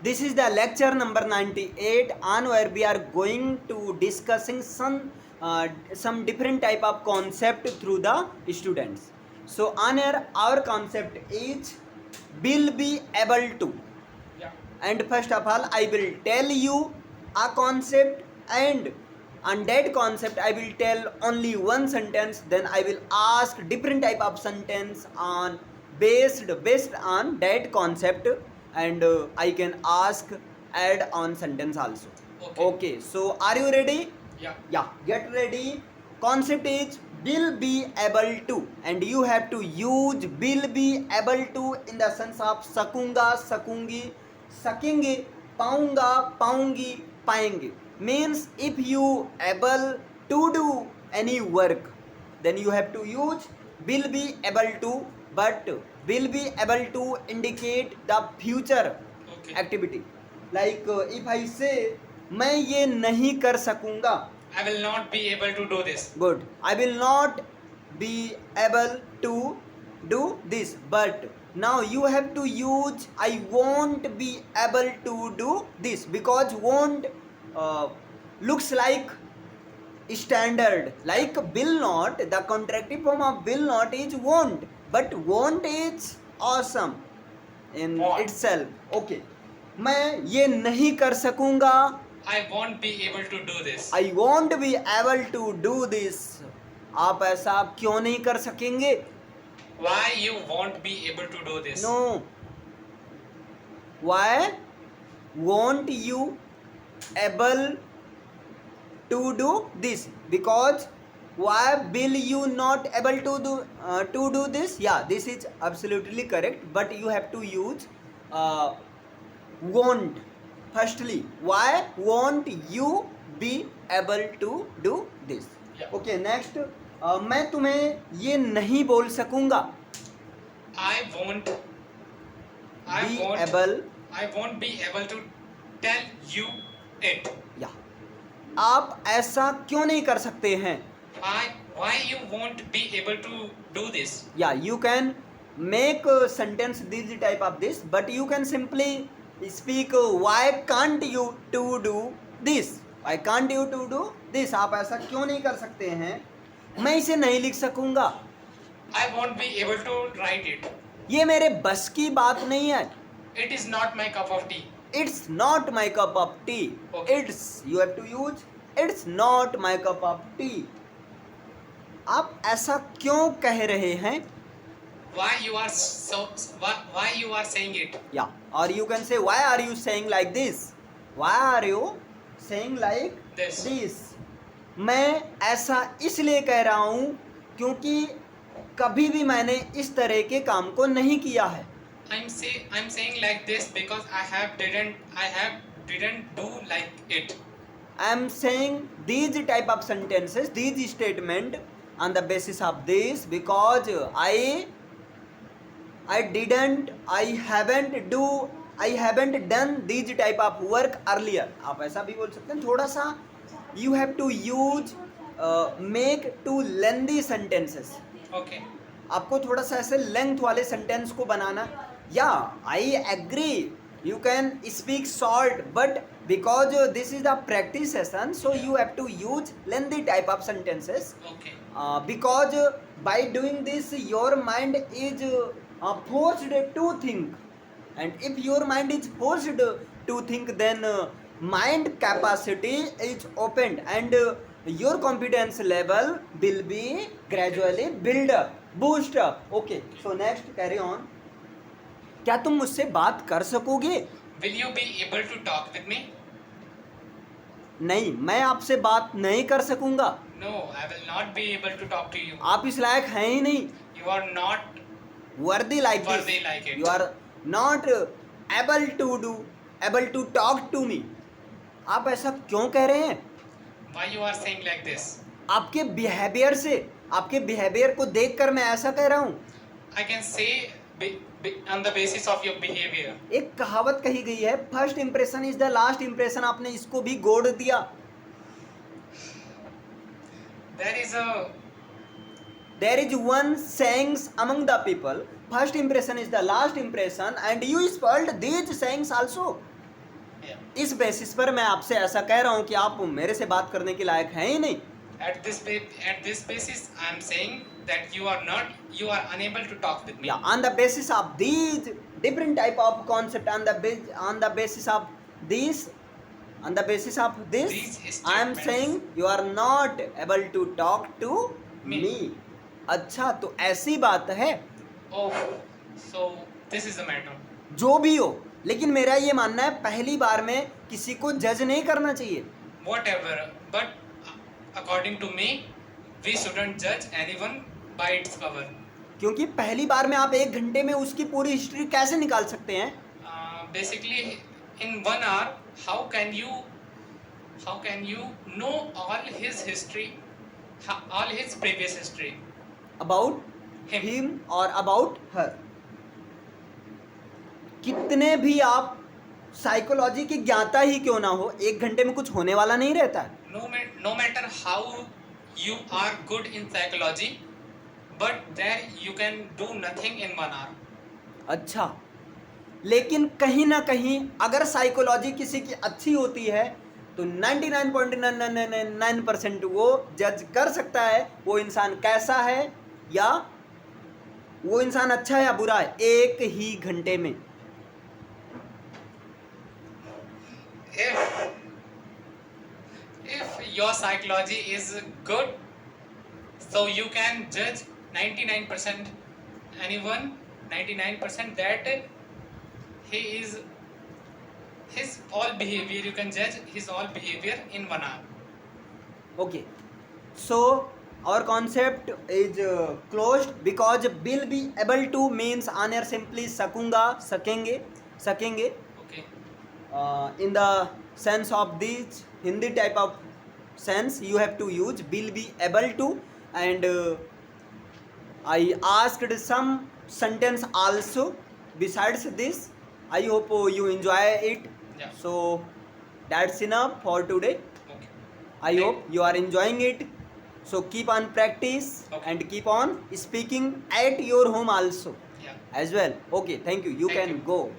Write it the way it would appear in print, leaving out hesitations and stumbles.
This is the lecture number 98 on where we are going to discussing some different type of concept through the students. So on here our concept is will be able to. Yeah. And first of all I will tell you a concept, and on that concept I will tell only one sentence, then I will ask different type of sentence on based on that concept, and I can ask add on sentence also. Okay. So are you ready? Yeah. Get ready. Concept is will be able to, and you have to use will be able to in the sense of सकूंगा सकूंगी सकेंगे पाऊंगा पाऊंगी पाएंगे. Means if you able to do any work, then you have to use will be able to, but will be able to indicate the future Okay. activity. Like if I say मैं ये नहीं कर सकूंगा. I will not be able to do this. Good. I will not be able to do this. But now you have to use I won't be able to do this, because won't looks like standard. Like will not, the contractive form of will not is won't, but won't is awesome in Won't. itself. Okay. मैं ये नहीं कर सकूंगा. I won't be able to do this. I won't be able to do this. आप ऐसा क्यों नहीं कर सकेंगे? Why you won't be able to do this? No. Why won't you able to do this? Because why will you not able to do this? Yeah, this is absolutely correct, but you have to use won't. Firstly, why won't you be able to do this? Yeah. Okay, next. मैं तुम्हें ये नहीं बोल सकूंगा. I won't. I Be won't. able. I won't be able to tell you it. या आप ऐसा क्यों नहीं कर सकते हैं? Why you won't be able to do this? या you can make a sentence this type of this, but you can simply speak why can't you to do this? Why can't you to do this? आप ऐसा क्यों नहीं कर सकते हैं? मैं इसे नहीं लिख सकूंगा. I won't be able to write it. ये मेरे बस की बात नहीं है. It is not my cup of tea. It's not my cup of tea. Okay. It's, you have to use it's not my cup of tea. आप ऐसा क्यों कह रहे हैं? Why you are so? Why you are saying it? Yeah, or you can say why are you saying like this? Why are you saying like This. मैं ऐसा इसलिए कह रहा हूँ क्योंकि कभी भी मैंने इस तरह के काम को नहीं किया है. I'm saying like this because I have didn't do like it. I am saying these type of sentences, these statement on the basis of this because I haven't done these type of work earlier. आप ऐसा भी बोल सकते हैं. थोड़ा सा you have to use make two lengthy sentences. Okay. आपको थोड़ा सा ऐसे लेंथ वाले सेंटेंस को बनाना. या I agree you can speak short, but because this is the practice session, so you have to use lengthy type of sentences. Okay. Because by doing this your mind is forced to think, and if your mind is forced to think, then mind capacity is opened, and your confidence level will be gradually build up, boost up. Okay, so next carry on. क्या तुम मुझसे बात कर सकोगे? Will you be able to talk with me? नहीं, मैं आपसे बात नहीं कर सकूंगा. No, I will not be able to talk to you. आप इस लायक हैं ही नहीं. You are not Worthy like this. worthy like it. You are not able to talk to me. आप ऐसा क्यों कह रहे हैं? Why you are saying like this? आपके बिहेवियर से, आपके बिहेवियर को देखकर मैं ऐसा कह रहा हूँ. I can say on the basis of your behavior. एक कहावत कही गई है, first impression is the last impression. आपने इसको भी गोड़ दिया. There is one sayings among the people, first impression is the last impression, and you spoiled these sayings also. Yeah. इस बेसिस पर मैं आपसे ऐसा कह रहा हूँ कि आप मेरे से बात करने के लायक हैं ही नहीं. At this basis, I am saying that you are unable to talk with me. Yeah, on the basis of these different type of concept, on the basis of this, These I am statements. saying you are not able to talk to Me. me. अच्छा, तो ऐसी बात है. Oh, so this is the matter. जो भी हो, लेकिन मेरा ये मानना है पहली बार में किसी को जज नहीं करना चाहिए. Whatever, but according to me, we shouldn't judge anyone by its cover. क्योंकि पहली बार में आप 1 घंटे में उसकी पूरी हिस्ट्री कैसे निकाल सकते हैं? Basically, in 1 hour, how can you know all his history, all his previous history? About him or about her. कितने भी आप साइकोलॉजी के ज्ञाता ही क्यों ना हो, 1 घंटे में कुछ होने वाला नहीं रहता है. No matter how you are good in psychology, but there you can do nothing in 1 hour. अच्छा, लेकिन कहीं ना कहीं अगर साइकोलॉजी किसी की अच्छी होती है तो 99.999% वो जज कर सकता है वो इंसान कैसा है या वो इंसान अच्छा है या बुरा है 1 ही घंटे में. If your psychology is good, so you can judge 99% anyone, 99% that his all behavior, you can judge his all behavior in 1 hour. Okay, so our concept is closed because will be able to means honor simply sakунगा, सकेंगे, सकेंगे. Okay. In the sense of this Hindi type of sense you have to use will be able to, and I asked some sentence also besides this. I hope you enjoy it. Yeah. So that's enough for today. Okay. I hope you are enjoying it. So keep on practice. Okay. And keep on speaking at your home also Yeah. as well. Okay, thank you. You Thank can you. go.